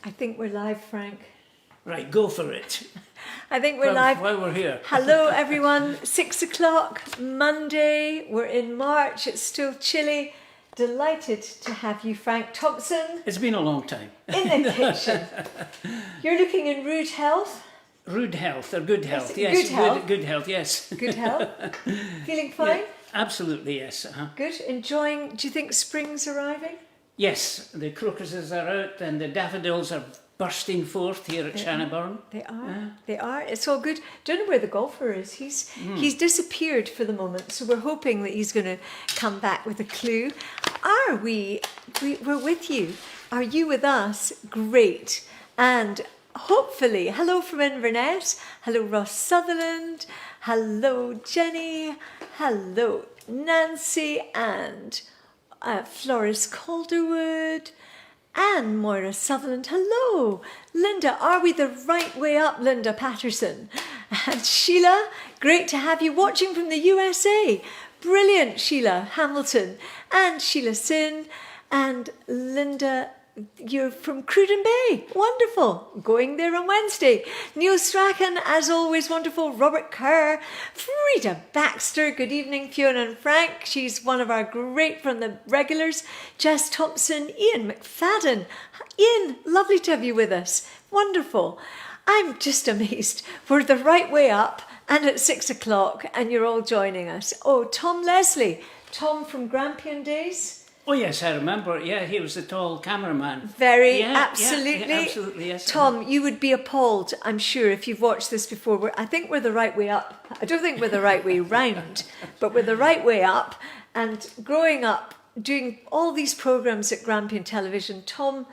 I think we're live, Frank. Right, go for it. I think we're live. While we're here. Hello, everyone. 6 o'clock, Monday. We're in March. It's still chilly. Delighted to have you, Frank Thompson. It's been a long time. In the kitchen. You're looking in rude health. Rude health, or good health, yes. Good health. Good health, yes. Good health. Feeling fine? Yeah, absolutely, yes. Uh-huh. Good. Enjoying. Do you think spring's arriving? Yes, the crocuses are out and the daffodils are bursting forth here at Shannaburn. They are. They are. It's all good. Don't know where the golfer is. He's disappeared for the moment, so we're hoping that he's going to come back with a clue. Are we? We're with you. Are you with us? Great. And hopefully, hello from Inverness. Hello Ross Sutherland. Hello Jenny. Hello Nancy and Floris Calderwood. And Moira Sutherland, hello. Linda, are we the right way up, Linda Patterson? And Sheila, great to have you watching from the USA. Brilliant, Sheila Hamilton. And Sheila Sin. And Linda, you're from Cruden Bay. Wonderful. Going there on Wednesday. Neil Strachan, as always, wonderful. Robert Kerr. Frida Baxter. Good evening, Fiona and Frank. She's one of our great from the regulars. Jess Thompson. Ian McFadden. Ian, lovely to have you with us. Wonderful. I'm just amazed. We're the right way up and at 6 o'clock and you're all joining us. Oh, Tom Leslie. Tom from Grampian Days. Oh yes, I remember. Yeah, he was the tall cameraman. Absolutely. Yeah, absolutely, yes. Tom, you would be appalled, I'm sure, if you've watched this before. I think we're the right way up. I don't think we're the right way round, but we're the right way up. And growing up, doing all these programmes at Grampian Television, Tom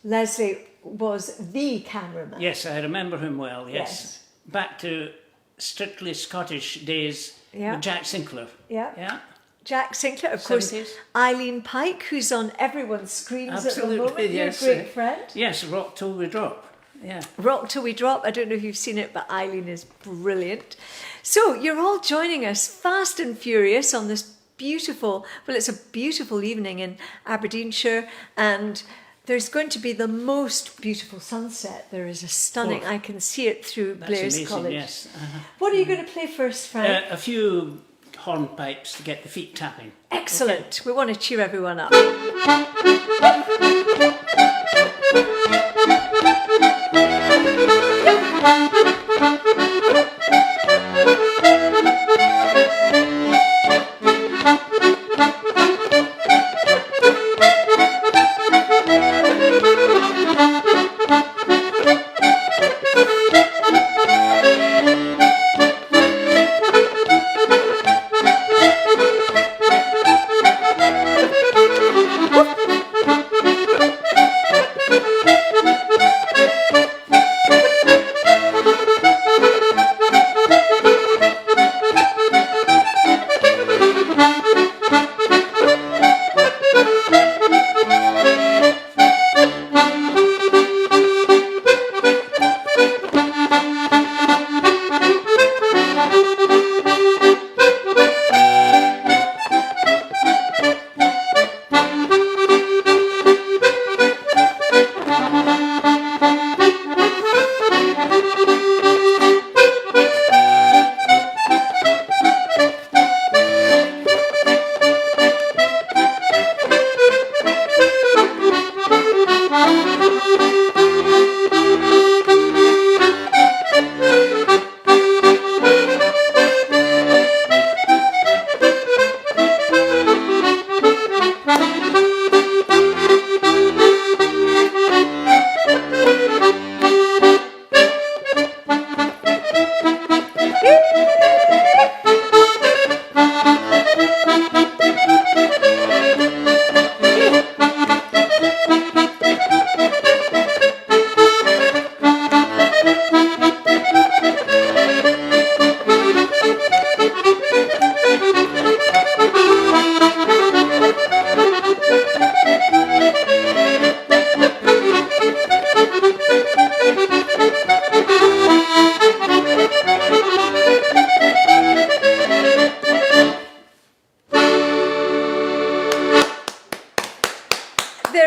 Leslie was the cameraman. Yes, I remember him well, yes. Back to strictly Scottish days with Jack Sinclair. Yeah. Jack Sinclair, of course, 70s. Eileen Pike, who's on everyone's screens at the moment. Yes. Your great friend. Yes, Rock Till We Drop. Yeah. Rock Till We Drop. I don't know if you've seen it, but Eileen is brilliant. So you're all joining us fast and furious on this beautiful, well, it's a beautiful evening in Aberdeenshire, and there's going to be the most beautiful sunset. There is a stunning, I can see it through Blair's amazing, College. Yes. Uh-huh. What are you going to play first, Frank? A few hornpipes to get the feet tapping. Excellent. We want to cheer everyone up.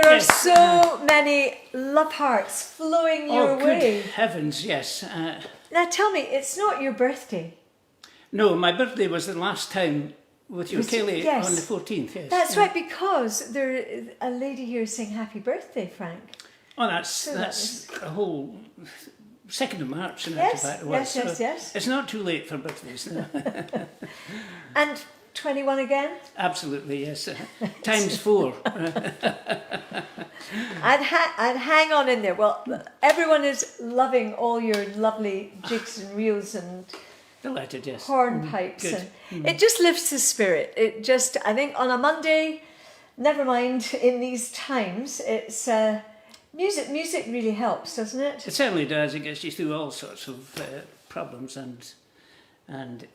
there are Yes, so many love hearts flowing your good way. heavens, yes. Now tell me, it's not your birthday. No, my birthday was the last time with your Kelly yes. on the 14th, yes. That's right, because there a lady here is saying happy birthday, Frank. Oh, that's a whole 2nd of March. And Yes, about it yes, was. yes, yes. It's not too late for birthdays. No. And 21 again? Absolutely, yes. Times 4. I'd hang on in there. Well, everyone is loving all your lovely jigs and reels and Delighted, yes. hornpipes. Good. And it just lifts the spirit. It just, I think on a Monday, never mind in these times, it's music really helps, doesn't it? It certainly does. It gets you through all sorts of problems and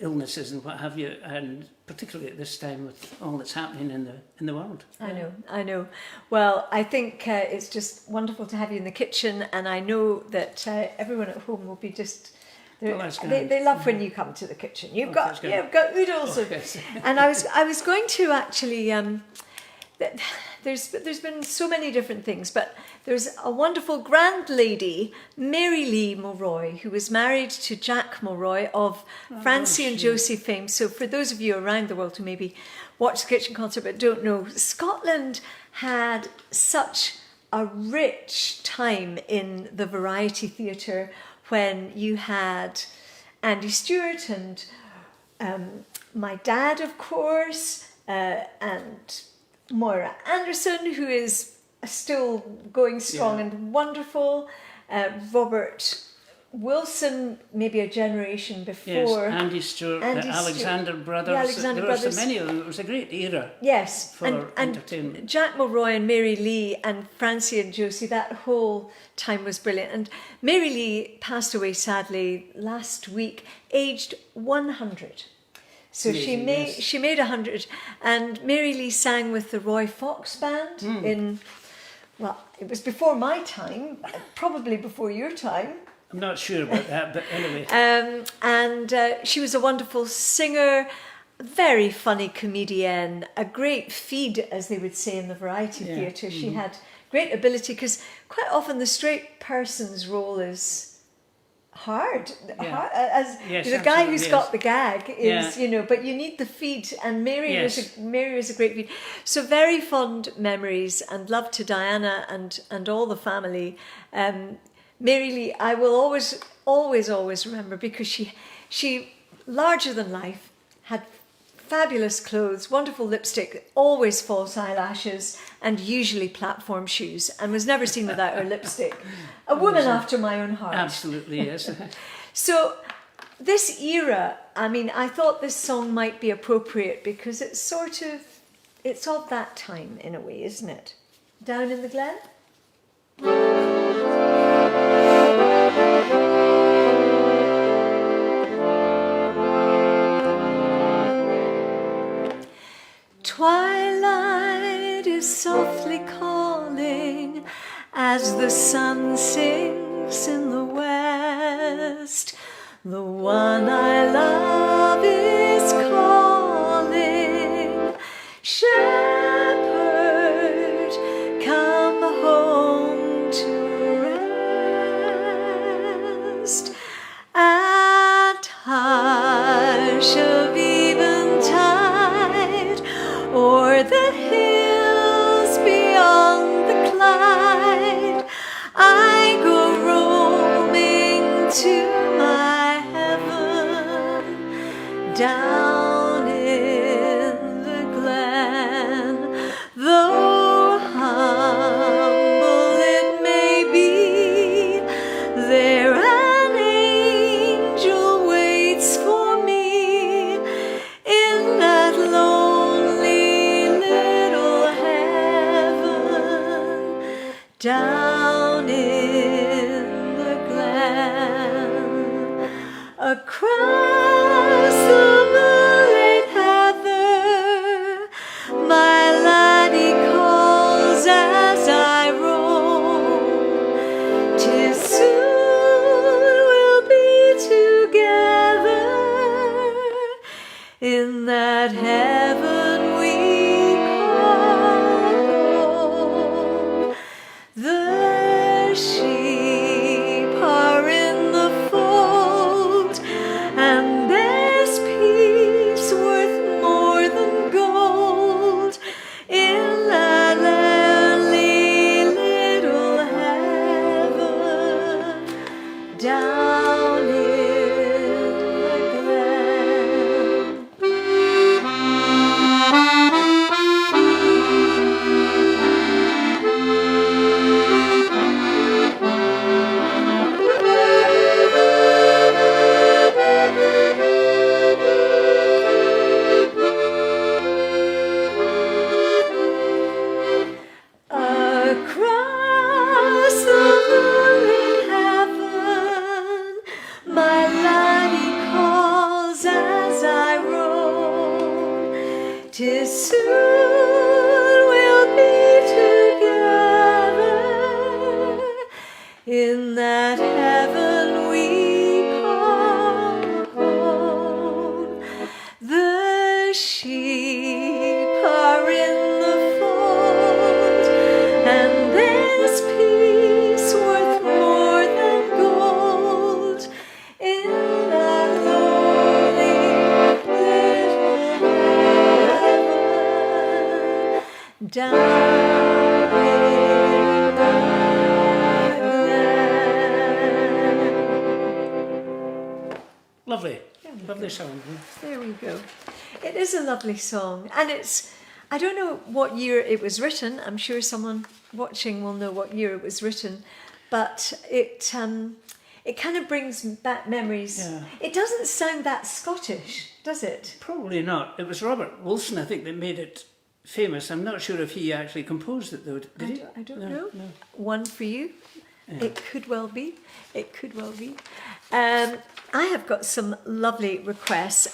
illnesses and what have you, and particularly at this time with all that's happening in the world. I know. Well, I think it's just wonderful to have you in the kitchen, and I know that everyone at home will be just. They love when you come to the kitchen. You've got oodles of, yes. and I was going to actually. There's been so many different things, but there's a wonderful grand lady, Mary Lee Mulroy, who was married to Jack Mulroy of Francie and Josie fame. So for those of you around the world who maybe watch the kitchen concert but don't know, Scotland had such a rich time in the variety theatre when you had Andy Stewart and my dad, of course, and Moira Anderson, who is still going strong and wonderful. Robert Wilson, maybe a generation before. Yes, Andy Stewart, the Alexander Brothers. The Alexander there were Brothers. so many of them. It was a great era. Yes, for and entertainment. Jack Mulroy and Mary Lee and Francie and Josie, that whole time was brilliant. And Mary Lee passed away sadly last week, aged 100. So amazing, she made 100, and Mary Lee sang with the Roy Fox Band in, well, it was before my time, probably before your time. I'm not sure about that, but anyway. And she was a wonderful singer, very funny comedian, a great feed, as they would say in the variety theatre. She had great ability, because quite often the straight person's role is hard. As the guy who's got the gag is, but you need the feed, and Mary was a great feed. So very fond memories, and love to Diana and all the family. Mary Lee, I will always remember, because she larger than life, had fabulous clothes, wonderful lipstick, always false eyelashes, and usually platform shoes, and was never seen without her lipstick. A woman after my own heart. Absolutely, yes. So this era, I mean, I thought this song might be appropriate because it's of that time in a way, isn't it? Down in the Glen? Twilight is softly calling as the sun sinks in the west. The one I love is calling. Shepherd, come home to rest. At hush of eventide, o'er the hills beyond the Clyde, I go roaming to my heaven, down in the glen. Though humble it may be, there an angel waits for me in that lonely little heaven, down in the glen. Across the moonlit heather, my laddie calls as I roam. 'Tis soon we'll be together in that heaven we call home. in that heaven we call home. The sheep are in the fold, and there's peace worth more than gold in that lonely little heaven down in the glen. Lovely. Lovely song. There we go. It is a lovely song, and I don't know what year it was written. I'm sure someone watching will know what year it was written, but it kind of brings back memories. Yeah. It doesn't sound that Scottish, does it? Probably not. It was Robert Wilson, I think, that made it famous. I'm not sure if he actually composed it, though. Did he? I don't No, know. no. One for you. Yeah. It could well be. It could well be. I have got some lovely requests.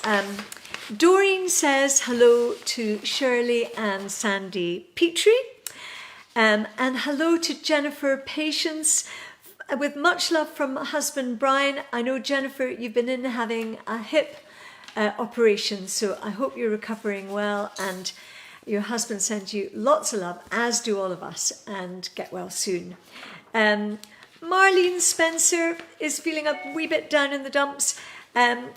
Doreen says hello to Shirley and Sandy Petrie. And hello to Jennifer Patience. With much love from husband Brian. I know, Jennifer, you've been in having a hip operation, so I hope you're recovering well, and your husband sends you lots of love, as do all of us, and get well soon. Marlene Spencer is feeling a wee bit down in the dumps.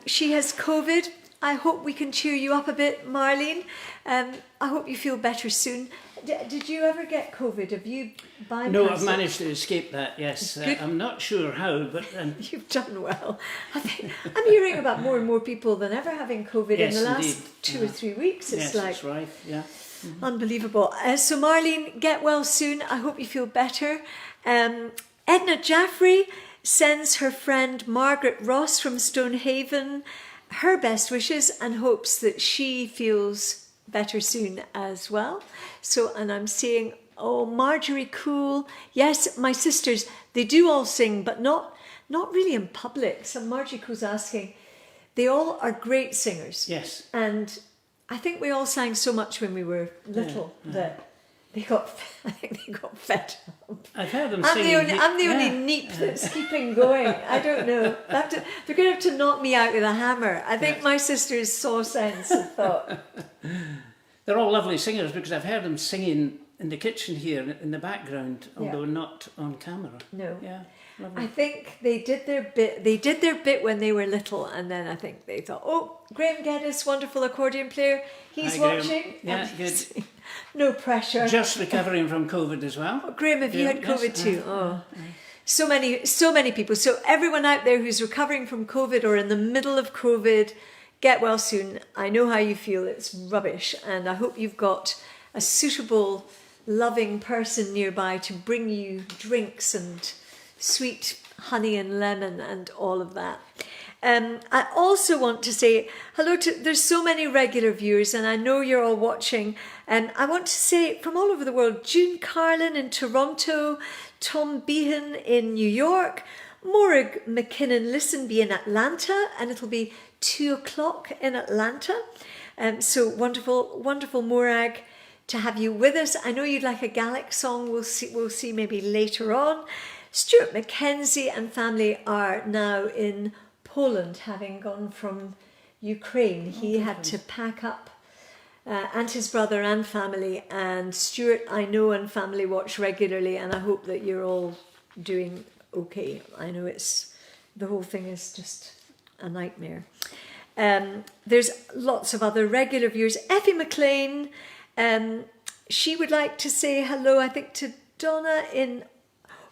She has COVID. I hope we can cheer you up a bit, Marlene. I hope you feel better soon. Did you ever get COVID? Have you bypassed No, I've it? managed to escape that, yes. I'm not sure how, but... You've done well. I'm hearing about more and more people than ever having COVID Yes, in the last indeed. 2 or 3 weeks. It's yes, like that's right, yeah. unbelievable. So Marlene, get well soon. I hope you feel better. Edna Jaffrey sends her friend Margaret Ross from Stonehaven her best wishes and hopes that she feels better soon as well. So, and I'm seeing, Marjorie Cool. Yes, my sisters, they do all sing, but not really in public. So Marjorie Cool's asking, they all are great singers. Yes. And I think we all sang so much when we were little that I think they got fed up. I've heard them I'm singing... the only neep that's keeping going. I don't know. They're going to have to knock me out with a hammer. I think my sisters saw sense and thought. They're all lovely singers, because I've heard them singing in the kitchen here in the background, although not on camera. No. Yeah, lovely. I think they did their bit. They did their bit when they were little, and then I think they thought, Graham Geddes, wonderful accordion player, he's Hi, Graham. watching. Yeah, good. No pressure. Just recovering from COVID as well. Graham, have you had COVID too? So many people. So everyone out there who's recovering from COVID or in the middle of COVID, get well soon. I know how you feel. It's rubbish, and I hope you've got a suitable, loving person nearby to bring you drinks and sweet honey and lemon and all of that. I also want to say hello to, there's so many regular viewers, and I know you're all watching, and I want to say from all over the world, June Carlin in Toronto, Tom Behan in New York, Morag McKinnon Listenby in Atlanta, and it'll be 2:00 in Atlanta. So wonderful, wonderful Morag to have you with us. I know you'd like a Gaelic song. We'll see maybe later on. Stuart Mackenzie and family are now in Poland, having gone from Ukraine. He had to pack up, and his brother and family. And Stuart, I know, and family watch regularly, and I hope that you're all doing okay. I know the whole thing is just a nightmare. There's lots of other regular viewers. Effie McLean, she would like to say hello, I think, to Donna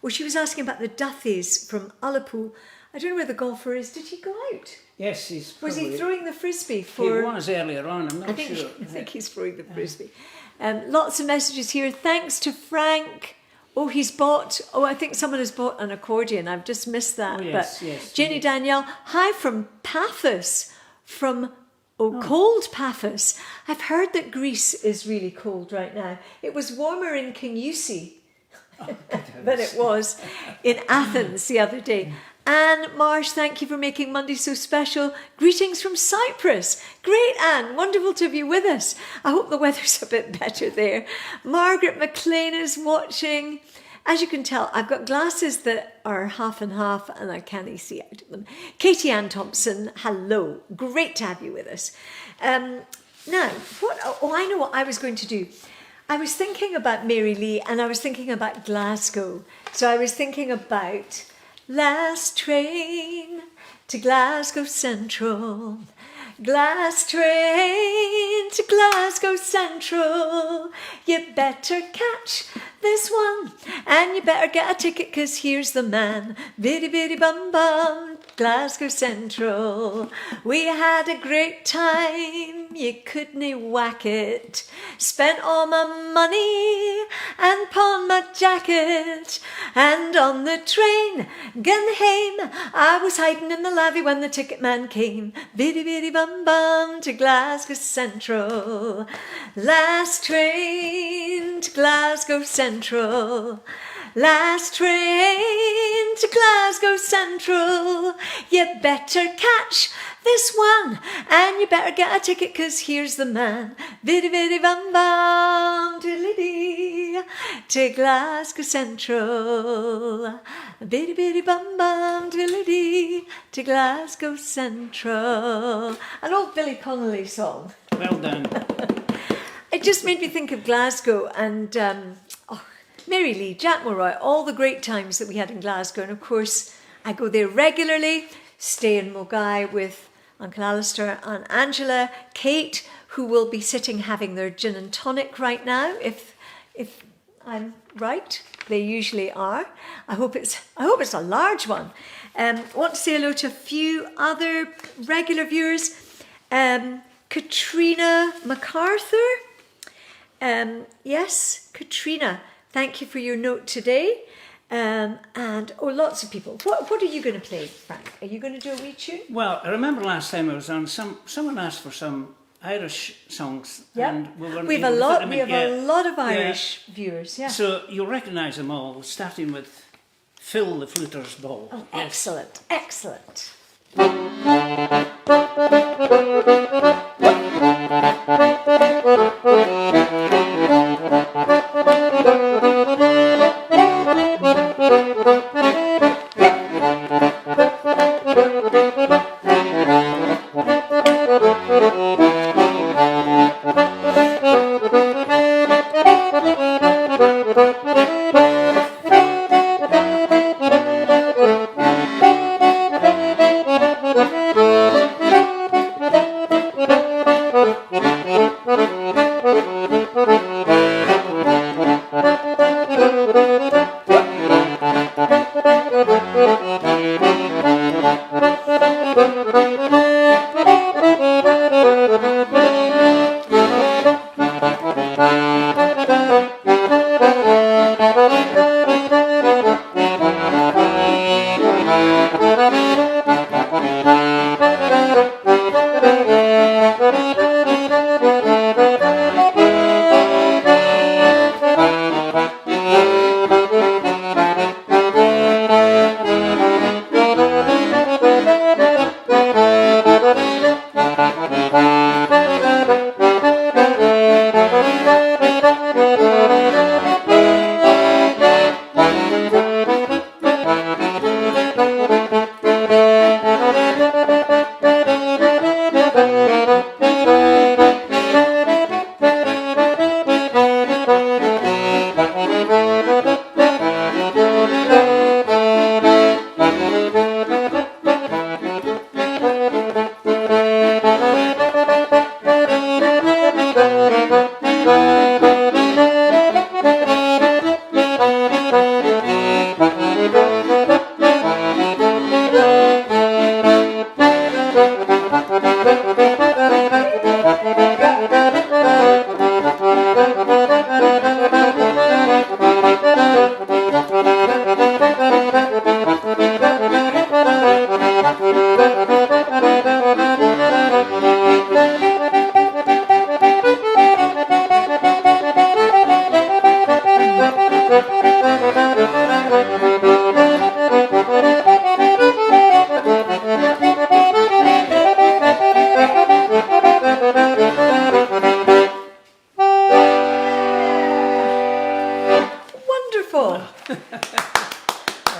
she was asking about the Duthys from Ullapool. I don't know where the golfer is. Did he go out? Yes, he's probably... Was he throwing the frisbee He was earlier on, I'm not sure. I think he's throwing the frisbee. Lots of messages here. Thanks to Frank. He's bought... I think someone has bought an accordion. I've just missed that. Yes, but yes. Jenny Danielle, hi from Paphos. Cold Paphos. I've heard that Greece is really cold right now. It was warmer in Kingussie than it was in Athens the other day. Anne Marsh, thank you for making Monday so special. Greetings from Cyprus. Great, Anne. Wonderful to have you with us. I hope the weather's a bit better there. Margaret McLean is watching. as you can tell, I've got glasses that are half and half and I can't see out of them. Katie Ann Thompson, hello. Great to have you with us. Now, I know what I was going to do. I was thinking about Mary Lee and I was thinking about Glasgow. So I was thinking about last train to Glasgow Central. Last train to Glasgow Central. You better catch this one and you better get a ticket, 'cause here's the man. Biddy biddy bum bum, Glasgow Central. We had a great time, you couldn't whack it. Spent all my money and pawned my jacket. And on the train going home, I was hiding in the lavvy when the ticket man came. Biddy biddy bum bum to Glasgow Central. Last train to Glasgow Central. Last train to Glasgow Central. You better catch this one and you better get a ticket, 'cause here's the man. Biddy biddy bum bum diddly to Glasgow Central. Biddy biddy bum bum diddly to Glasgow Central. An old Billy Connolly song. Well done. It just made me think of Glasgow and Mary Lee, Jack Mulroy, all the great times that we had in Glasgow. And of course, I go there regularly, stay in Mulroy with Uncle Alistair and Angela, Kate, who will be sitting having their gin and tonic right now, if I'm right. They usually are. I hope it's a large one. Want to say hello to a few other regular viewers. Katrina MacArthur. Yes, Katrina. Thank you for your note today. And lots of people. What are you going to play, Frank? Are you going to do a wee tune? Well, I remember last time I was on, someone asked for some Irish songs. Yeah, and we have a lot of Irish viewers. Yeah. So you'll recognise them all, starting with Phil the Fluter's Ball. Oh, excellent, excellent.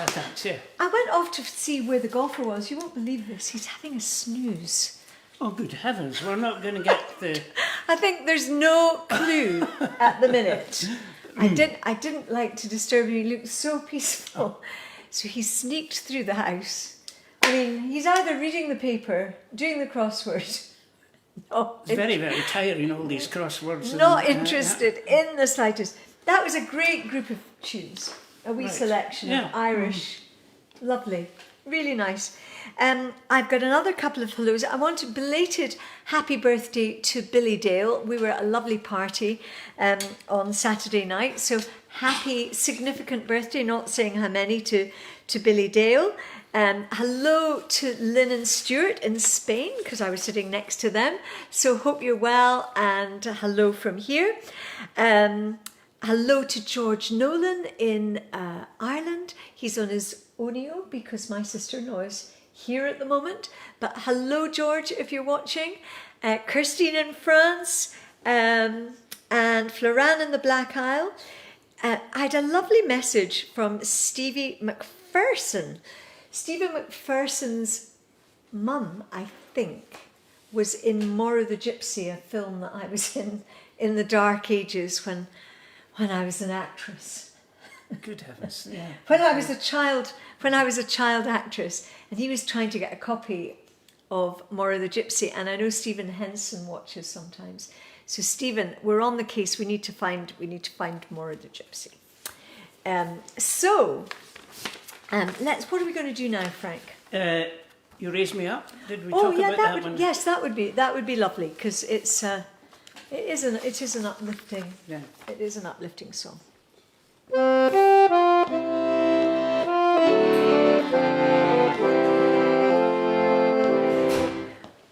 Thanks, yeah. I went off to see where the golfer was. You won't believe this. He's having a snooze. Oh, good heavens, we're not going to get the... I think there's no clue at the minute. I didn't like to disturb him. He looked so peaceful. So he sneaked through the house. I mean, he's either reading the paper, doing the crossword. It's very, very tiring, all these crosswords. Not interested in the slightest. That was a great group of tunes. A wee selection of Irish. Lovely. Really nice. I've got another couple of hellos. I want a belated happy birthday to Billy Dale. We were at a lovely party on Saturday night. So happy, significant birthday, not saying how many, to Billy Dale. Hello to Lynn and Stuart in Spain, because I was sitting next to them. So hope you're well, and hello from here. Hello to George Nolan in Ireland. He's on his Onio because my sister-in-law is here at the moment. But hello, George, if you're watching. Christine in France, and Floran in the Black Isle. I had a lovely message from Stevie McPherson. Stephen McPherson's mum, I think, was in Moro the Gypsy, a film that I was in the dark ages when I was an actress. Good heavens, yeah. When I was a child actress, and he was trying to get a copy of Moro the Gypsy, and I know Stephen Henson watches sometimes. So Stephen, we're on the case. We need to find Moro the Gypsy. What are we going to do now, Frank? You Raise Me Up? Did we talk about that one? Yes, that would be lovely, because it is an uplifting. Yeah. It is an uplifting song.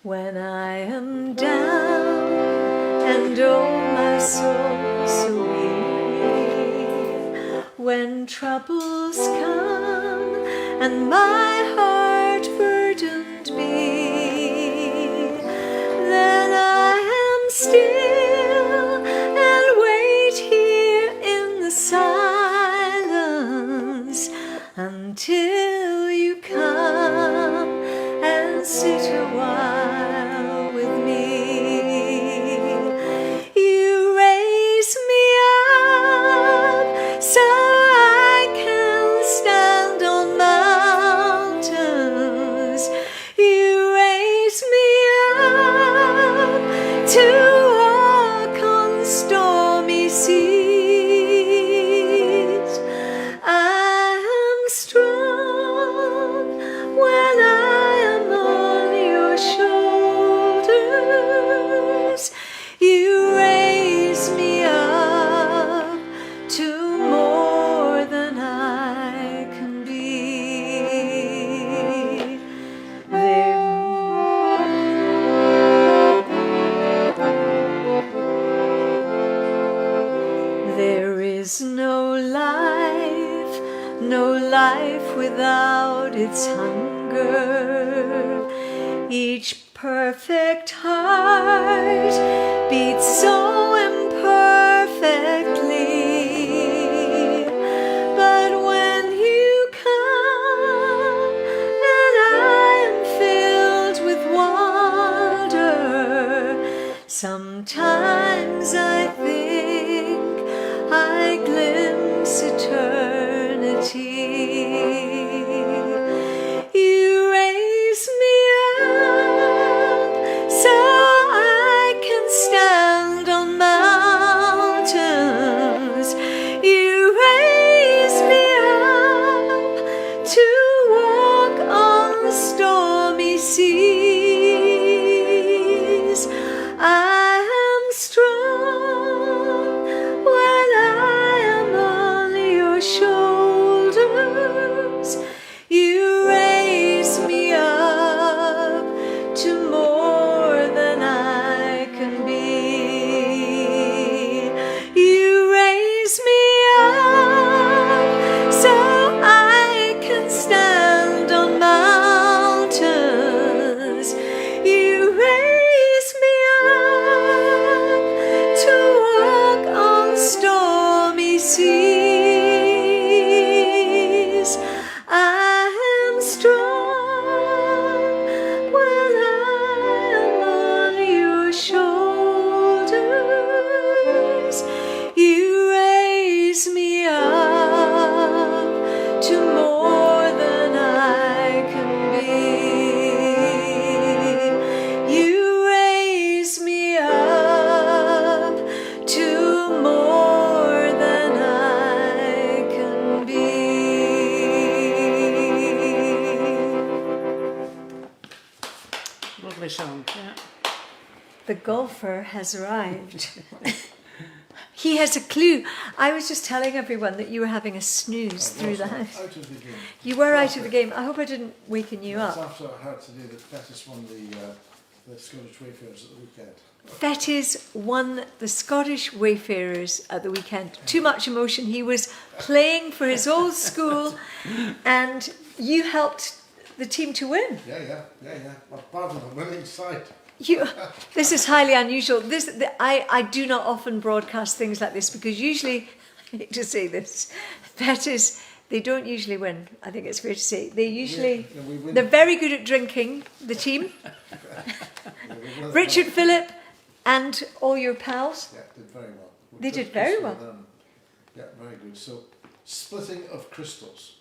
When I am down and oh my soul so weary, when troubles come and my heart burdened be, then I am still and wait here in the silence until you come and sit a while with me. You raise me up so I can stand on mountains. You raise me up to walk on stormy seas. I am strong when I am on your shoulders. You raise me up to more than I can be. There is no life without its hunger. Each perfect heart beats so imperfectly. But when you come and I am filled with wonder, sometimes I think I glimpse eternity. You raise me up so I can stand on mountains. the golfer has arrived. He has a clue. I was just telling everyone that you were having a snooze through the house. Out of the game. You were out of the game. I hope I didn't waken you That's up. after I heard today that Betis won the Scottish Wayfarers at the weekend. Betis won the Scottish Wayfarers at the weekend. Too much emotion. He was playing for his old school, and you helped the team to win. Yeah. I'm part of the winning side. This is highly unusual. I do not often broadcast things like this because usually, I hate to say this, Betis, they don't usually win. I think it's fair to say. They usually, we win. they're very good at drinking, the team. Richard Phillip and all your pals. Yeah, did very well. They did very well. Yeah, very good. So, splitting of crystals.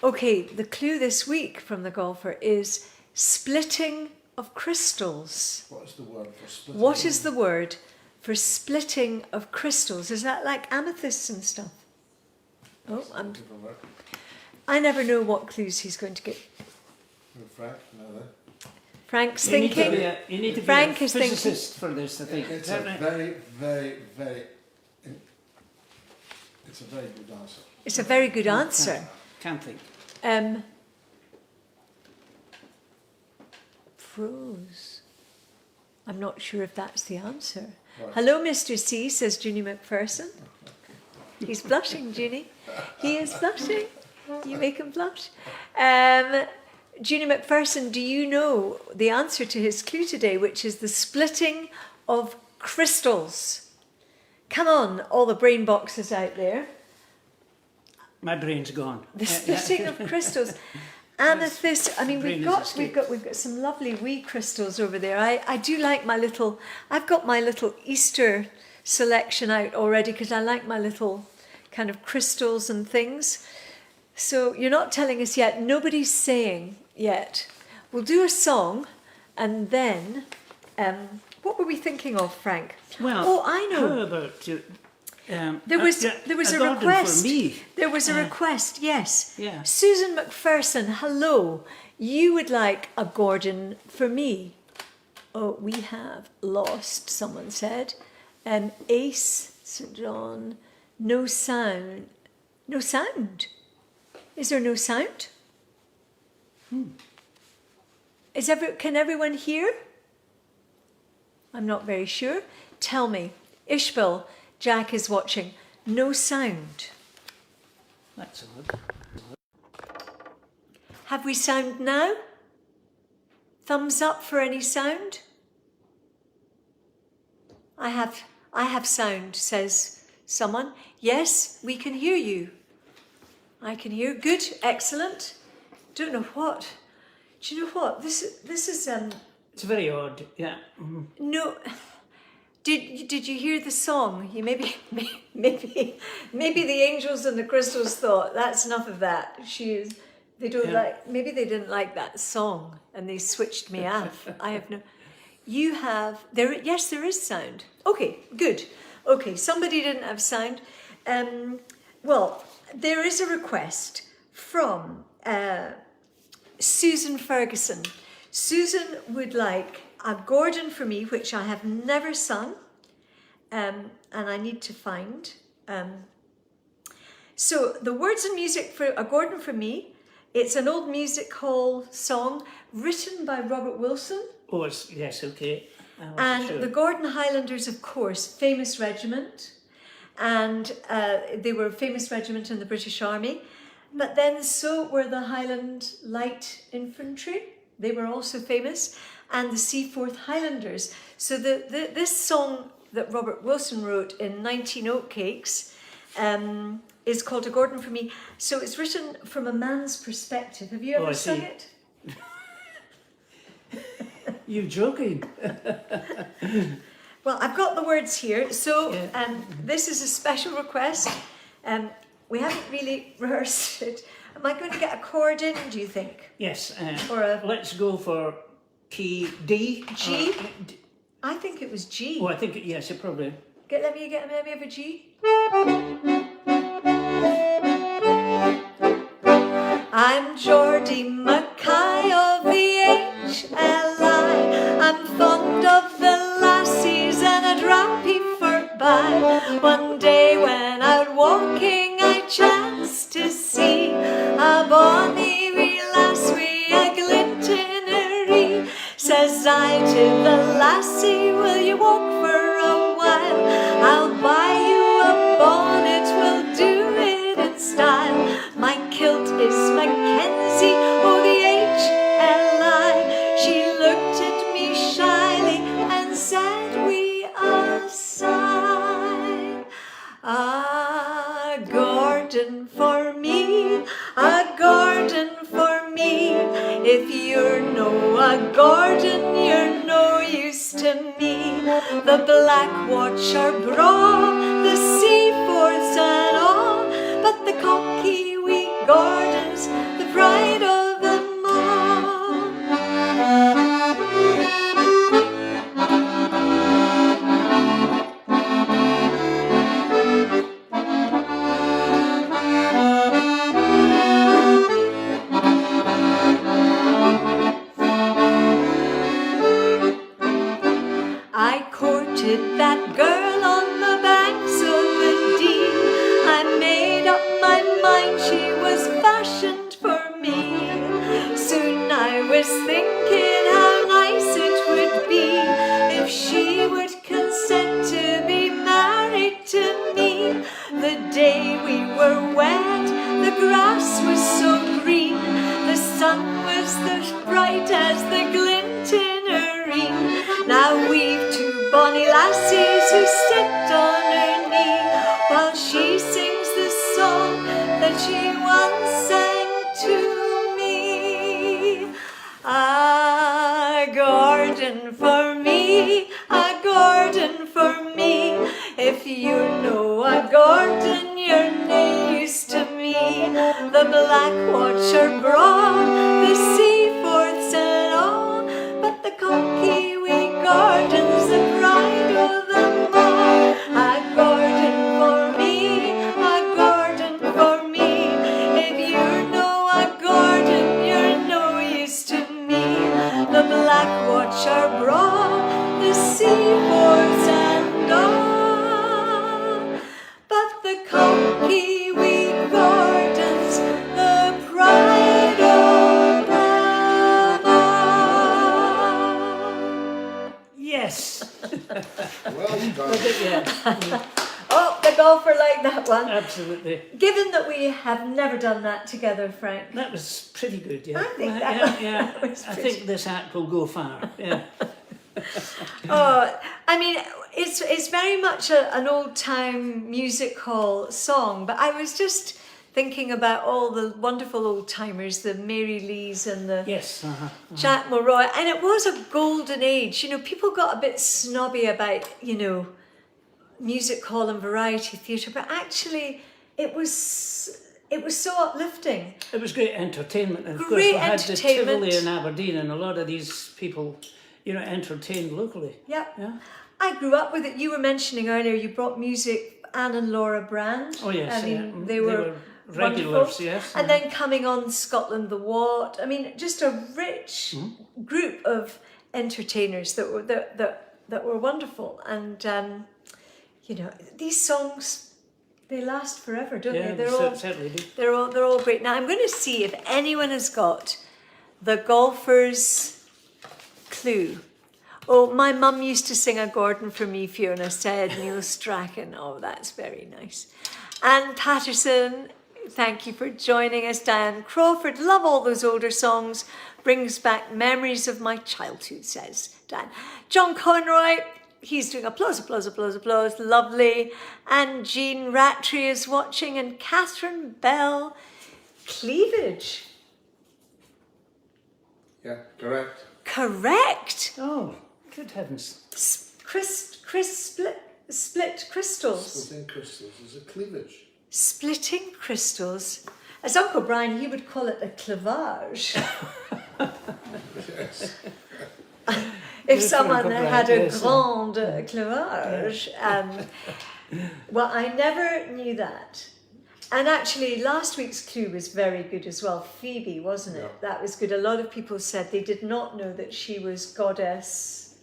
Okay, the clue this week from the golfer is splitting of crystals. What is the word for splitting? What is the word for splitting of crystals? Is that like amethysts and stuff? Oh, Different word. I never know what clues he's going to get. Frank, no, then. Frank's You need to thinking. be a, you need to be Frank a is thinking. physicist for this, I think. It's Is a that right? very, it's a very good answer. It's a very good answer. Can't think. Froze. I'm not sure if that's the answer. Right. Hello, Mr. C, says Junie McPherson. He's blushing, Junie. He is blushing. You make him blush. Junie McPherson, do you know the answer to his clue today, which is the splitting of crystals? Come on, all the brain boxes out there. My brain's gone. The splitting of crystals. Amethyst. I mean, Brain we've is got escaped. some lovely wee crystals over there. I do like my little. I've got my little Easter selection out already because I like my little kind of crystals and things. So you're not telling us yet. Nobody's saying yet. We'll do a song, and then what were we thinking of, Frank? Well, I know. How about you? There was a garden request. for me. There was a request, yes. Yeah. Susan McPherson, hello. You would like a Gordon for me. Oh, we have lost, someone said. Ace, St. John, no sound. No sound? Is there no sound? Can everyone hear? I'm not very sure. Tell me. Ishbel, Jack is watching. No sound. That's odd. Have we sound now? Thumbs up for any sound? I have sound, says someone. Yes, we can hear you. I can hear. Good, excellent. Don't know what. Do you know what? This is It's very odd, yeah. Mhm. no. Did you hear the song? You maybe the angels and the crystals thought that's enough of that. They don't like. Maybe they didn't like that song and they switched me off. I have no. You have there. Yes, there is sound. Okay, good. Okay, somebody didn't have sound. Well, there is a request from Susan Ferguson. Susan would like a Gordon for me, which I have never sung, and I need to find. So the words and music for a Gordon for me, it's an old music hall song written by Robert Wilson. Oh, yes, okay. I wasn't And sure. the Gordon Highlanders, of course, famous regiment. And they were a famous regiment in the British Army. But then so were the Highland Light Infantry. They were also famous. And the Seaforth Highlanders. So this song that Robert Wilson wrote in 19 Oatcakes is called A Gordon for Me. So it's written from a man's perspective. Have you Oh, ever I sung see. it? You joking? Well, I've got the words here. So Yeah. this is a special request. We haven't really rehearsed it. Am I going to get a chord in, do you think? Yes. Or a Let's go for key D. G? D. I think it was G. Oh, I think, yes, it probably. Let me have a G. I'm Geordie Mackay of the HLI. I'm fond of the lass courted the lassie, will you walk for a while? I'll buy you a bonnet, we'll do it in style. My kilt is Mackenzie, oh the HLI. She looked at me shyly and said we are sigh. A garden for me, a garden for me. If you're no a garden, you're no use to me. The Black Watch are braw, the Seaforths and all, but the cocky wee gardens, the pride of them all. I courted that girl on the banks of the Dee. I made up my mind she was fashioned for me. Soon I was thinking how nice it would be if she would consent to be married to me. The day we were wed, the grass was so green, the sun was as bright as the glint in her ring. Now we've two bonny lassies who sit on her knee, while she sings the song that she once sang to me. A garden for me, a garden for me. If you know a garden, you're no use to me. The Black Watch are broad, the Seaforths and all, but the cocky wee gardens, the pride of them all. A garden for me, a garden for me. If you know a garden, you're no use to me. The Black Watch are broad, the Seaforths and all, but the cocky wee gardens, the pride of them all. Yes. Well done. Yeah, Oh, the golfer liked that one. absolutely. Given that we have never done that together, Frank. That was pretty good, yeah. I think that yeah. was I pretty- think this act will go far, yeah. Oh, I mean, it's very much an old time music hall song, but I was just thinking about all the wonderful old timers, the Mary Lees and the Yes, Jack Mulroy, and it was a golden age. You know, people got a bit snobby about, you know, music hall and variety theatre, but actually it was so uplifting. It was great entertainment. And of course, Great we had the entertainment. Tivoli in Aberdeen, and a lot of these people, you know, entertained locally. Yeah. Yeah. I grew up with it. You were mentioning earlier, you brought music, Anne and Laura Brand. Oh yes, I mean, yeah. they were regulars, wonderful. yes. And then coming on Scotland the What. I mean, just a rich group of entertainers that were wonderful. And you know, these songs, they last forever, don't yeah, they? certainly do. They're all great. Now I'm going to see if anyone has got the golfer's clue. Oh, my mum used to sing a Gordon for me, Fiona said. Neil Strachan. Oh, that's very nice. Anne Patterson, thank you for joining us. Diane Crawford, love all those older songs. Brings back memories of my childhood, says Dan. John Conroy, he's doing applause. Lovely. And Jean Rattray is watching. And Catherine Bell, Cleavage. Yeah, correct. Correct. Oh, good heavens. Split crystals. Splitting crystals is a cleavage. Splitting crystals. As Uncle Brian, he would call it a cleavage. Yes. If Yes, someone Uncle Brian, had a yes. grande cleavage. Well, I never knew that. And actually, last week's clue was very good as well. Phoebe, wasn't it? Yeah. That was good. A lot of people said they did not know that she was goddess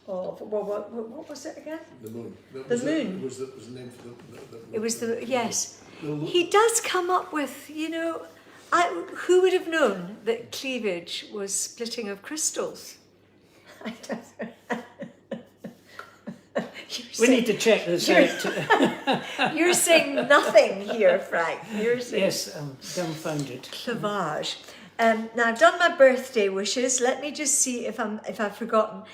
of, what was it again? The moon. The moon. Was the name for the It was the, yes. the- He does come up with, you know, who would have known that cleavage was splitting of crystals? I don't know. We need to check this out. You're saying nothing here, Frank. You're saying Yes, I'm dumbfounded. clavage. Now I've done my birthday wishes. Let me just see if I've forgotten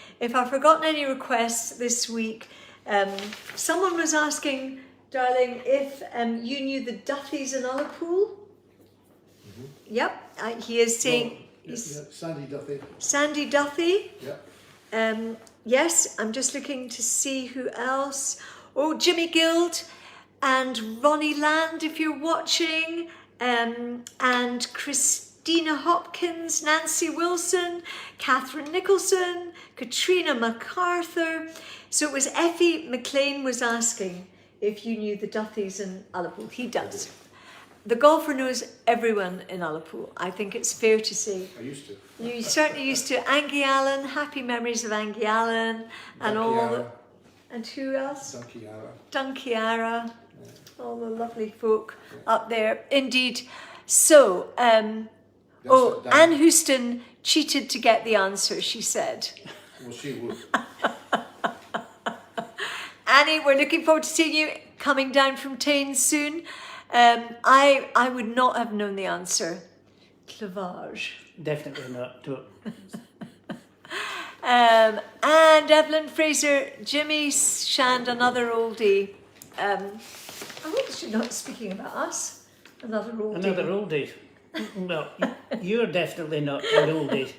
any requests this week. Someone was asking, darling, if you knew the Duthys in Ullapool. Mm-hmm. Yep, he is saying. Yeah, Sandy Duffy. Sandy Duthy. Yeah. Yes, I'm just looking to see who else. Oh, Jimmy Guild and Ronnie Land, if you're watching, and Christina Hopkins, Nancy Wilson, Catherine Nicholson, Katrina MacArthur. So it was Effie McLean was asking if you knew the Duthys in Ullapool. He does. The golfer knows everyone in Ullapool. I think it's fair to say. I used to. You certainly used to. Angie Allen, happy memories of Angie Allen, and all the, and who else? Dunkiara, all the lovely folk up there. Indeed. So, Anne Houston cheated to get the answer, she said. Well, she would. Annie, we're looking forward to seeing you coming down from Tain soon. I would not have known the answer. Clavage. Definitely not. And Evelyn Fraser, Jimmy Shand, another oldie. I hope she's not speaking about us. Another oldie. Another oldie. Well, you're definitely not an oldie.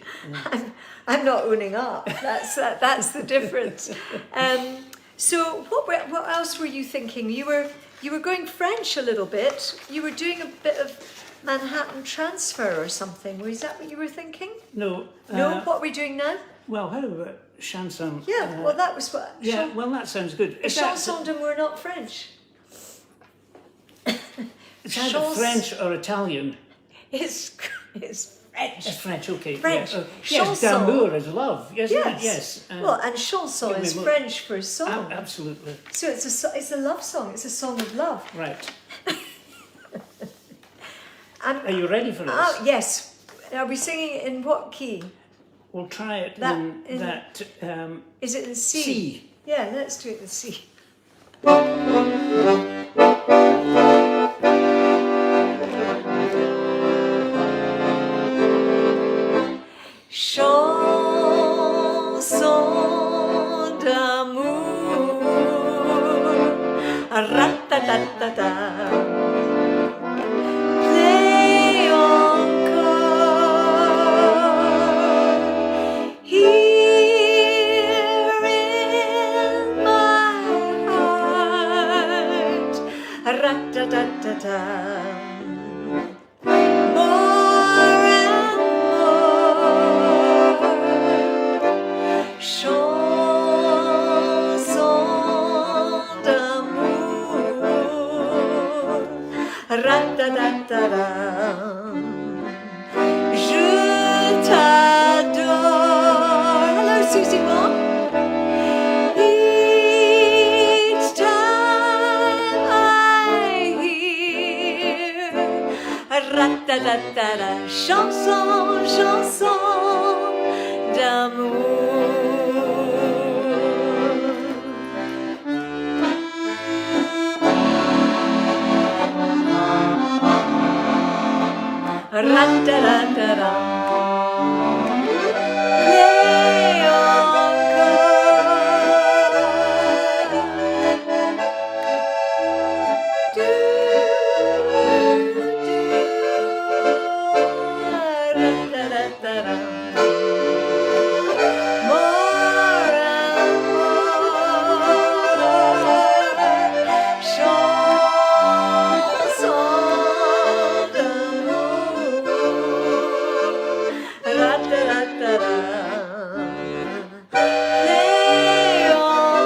I'm not owning up. That's the difference. So what else were you thinking? You were going French a little bit. You were doing a bit of Manhattan Transfer or something. Was that what you were thinking? No. No. What are we doing now? Well, how about chanson? Yeah. Well, that was what. Yeah. Well, that sounds good. Chanson d'amour, not French. It's either French or Italian. It's French. It's French, okay. French. Yeah. Yes, Chanson. d'amour is love. Yes. Yes. Yes. Well, and chanson is French for song. Absolutely. So it's a love song. It's a song of love. Right. Are you ready for this? Oh, yes. Are we singing in what key? We'll try it in that. Is it in C? C. Yeah, let's do it in C. Chanson d'amour, ra-ta-ta-ta-ta. Play encore here in my heart, ra-ta-ta-ta-ta. Je t'adore. Hello, Susie Mom. Each time I hear ra-ta-ta-ta-ta, chanson, chanson d'amour. Ra-ta-ra-ta-ra. Play encore. Do, ra-ta-ra-ta-ra. More and more. Chanson d'amour. Ra-ta-ra-ta-ra. Play encore.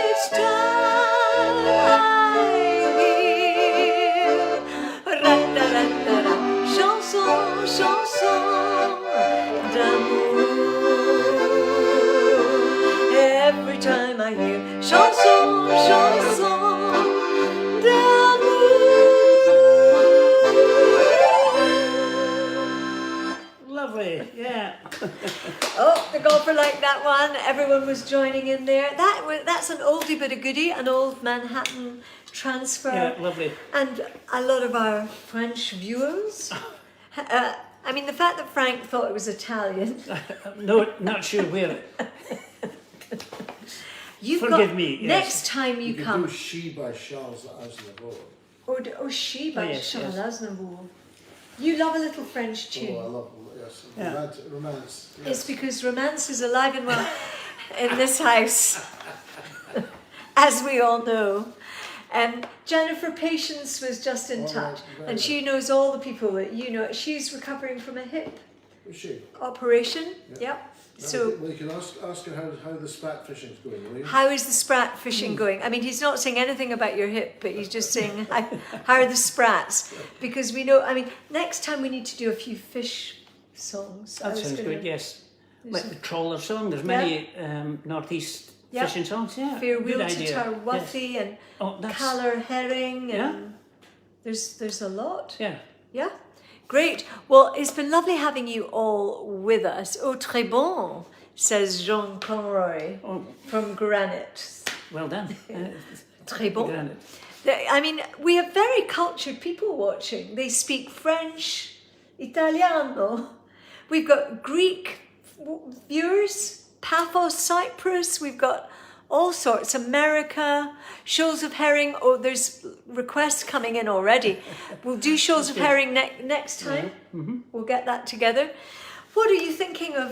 Each time I hear that one. Everyone was joining in there. That's an oldie but a goodie, an old Manhattan transfer. Yeah, lovely. And a lot of our French viewers. I mean, the fact that Frank thought it was Italian. No, not sure where. Forgive me. Yes. Next time you could come. do She by Charles Aznavour. She by yes, Charles yes. Aznavour. You love a little French tune. Oh, I love yes. Yeah. Romance. Yes. It's because romance is alive and well in this house, as we all know. Jennifer Patience was just in touch, and she knows all the people that you know. She's recovering from a hip Is she? operation. Yeah. Yep. No, So, well, you can ask her how the spat fishing's going, will you? how is the sprat fishing going? I mean, he's not saying anything about your hip, but he's just saying how are the sprats? Because we know. I mean, next time we need to do a few fish songs. That sounds good, yes. Like the trawler song, there's many northeast fishing songs, yeah. Fairwheel good to idea. Tarwathie Yes. and Caller Herring and there's a lot. Yeah. Yeah. Great. Well, it's been lovely having you all with us. Oh, très bon, says Jean Conroy Oh, from Granite. well done. Très bon. Granted. I mean, we have very cultured people watching. They speak French, Italiano. We've got Greek viewers, Paphos, Cyprus. We've got all sorts, America, shoals of herring. Oh, there's requests coming in already. We'll do shoals of herring next time. Mm-hmm. We'll get that together. What are you thinking of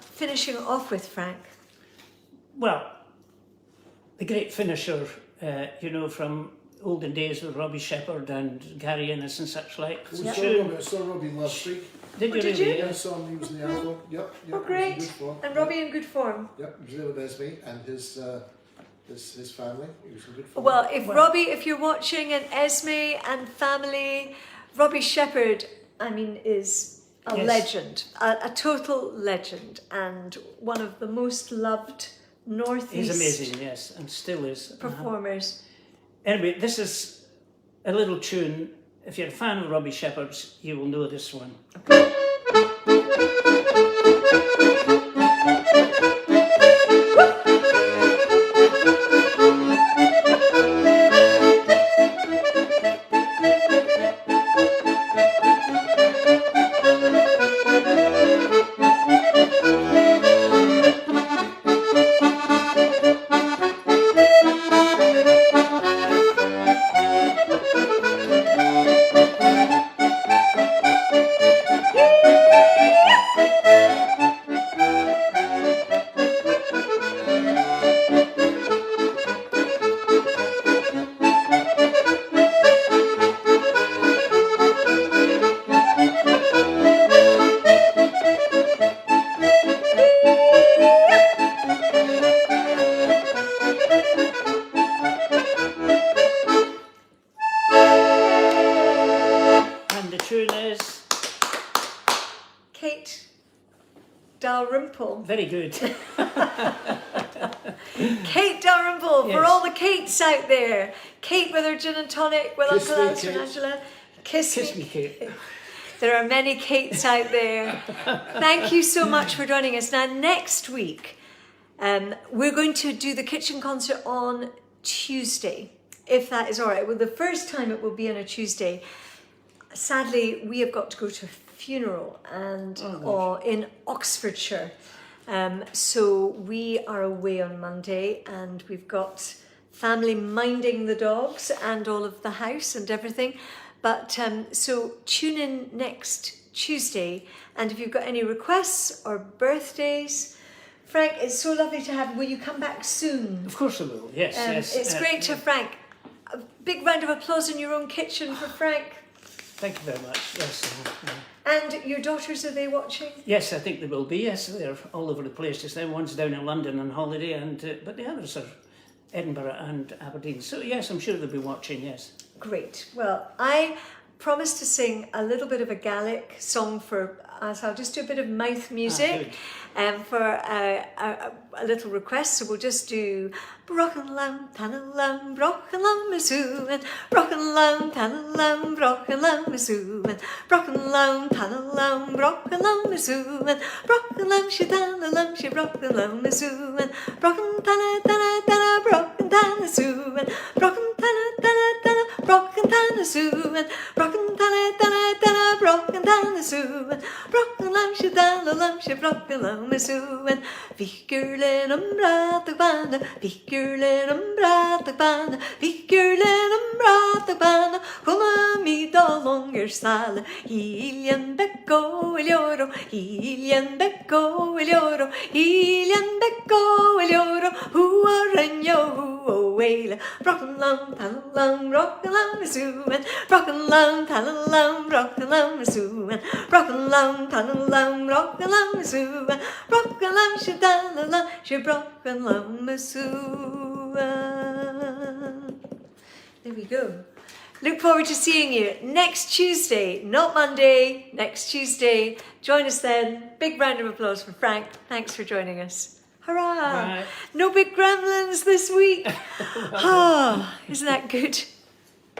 finishing off with, Frank? Well, the great finisher, from olden days with Robbie Shepherd and Gary Innes and such like. I saw Robbie last week. Did you did really? you? Yeah, I saw him. He was in the Alco. Yep. Oh, He great. was in good form. And Robbie in good form. Yep. He was there with Esme and his family. He was in good form. Well, Robbie, if you're watching, and Esme and family, Robbie Shepherd, I mean, is a legend, a total legend, and one of the most loved Northeast He's amazing, yes, and still is. performers. Anyway, this is a little tune. If you're a fan of Robbie Shepherd's, you will know this one. And the tune is Kate Dalrymple. very good. Kate Dalrymple, for Yes. all the Kates out there. Kate with her gin and tonic, with Kiss Uncle me, Alice and Kate. Angela. Kiss Me, Kate. There are many Kates out there. Thank you so much for joining us. Now, next week, we're going to do the kitchen concert on Tuesday, if that is all right. Well, the first time it will be on a Tuesday. Sadly, we have got to go to a funeral and in Oxfordshire. So we are away on Monday, and we've got family minding the dogs and all of the house and everything. But so tune in next Tuesday, and if you've got any requests or birthdays, Frank, it's so lovely to have you. Will you come back soon? Of course I will, yes, yes. It's great to have Frank. A big round of applause in your own kitchen for Frank. Thank you very much, yes. And your daughters, are they watching? Yes, I think they will be, yes. They're all over the place just now. One's down in London on holiday, but the others are Edinburgh and Aberdeen. So yes, I'm sure they'll be watching, yes. Great. Well, I promised to sing a little bit of a Gaelic song for us. I'll just do a bit of mouth music for a little request. So we'll just do Brocken lam, tanna lam, brocken lam, misoo, and brocken lam, tanna lam, brocken lam, misoo, and brocken lam, tanna lam, brocken lam, misoo, and brocken lam, she tanna lam, she brocken lam, misoo, and brocken tanna, tanna, tanna, brocken tanna, soo, and brocken tanna, tanna, tanna, brocken tanna, soo, and brocken tanna, tanna, tanna, brocken tanna, soo, and brocken lam, she tanna lam, she brocken lam, misoo, and vikurlen umbrata bana, vikurlen umbrata bana, vikurlen umbrata bana, kolla mi longer sala, hiljen becco el oro, hiljen becco el oro, hiljen becco el oro, hua renjo, hua wela, brocken lam, talam, brocken lam, suman, brocken lam, talam, brocken lam, suman, brocken lam, talam, brocken lam, suman, brocken lam, shadala, she brocken lam, suman. There we go. Look forward to seeing you next Tuesday, not Monday, next Tuesday. Join us then. Big round of applause for Frank. Thanks for joining us. Hurrah! Right. No big gremlins this week. Ah, isn't that good?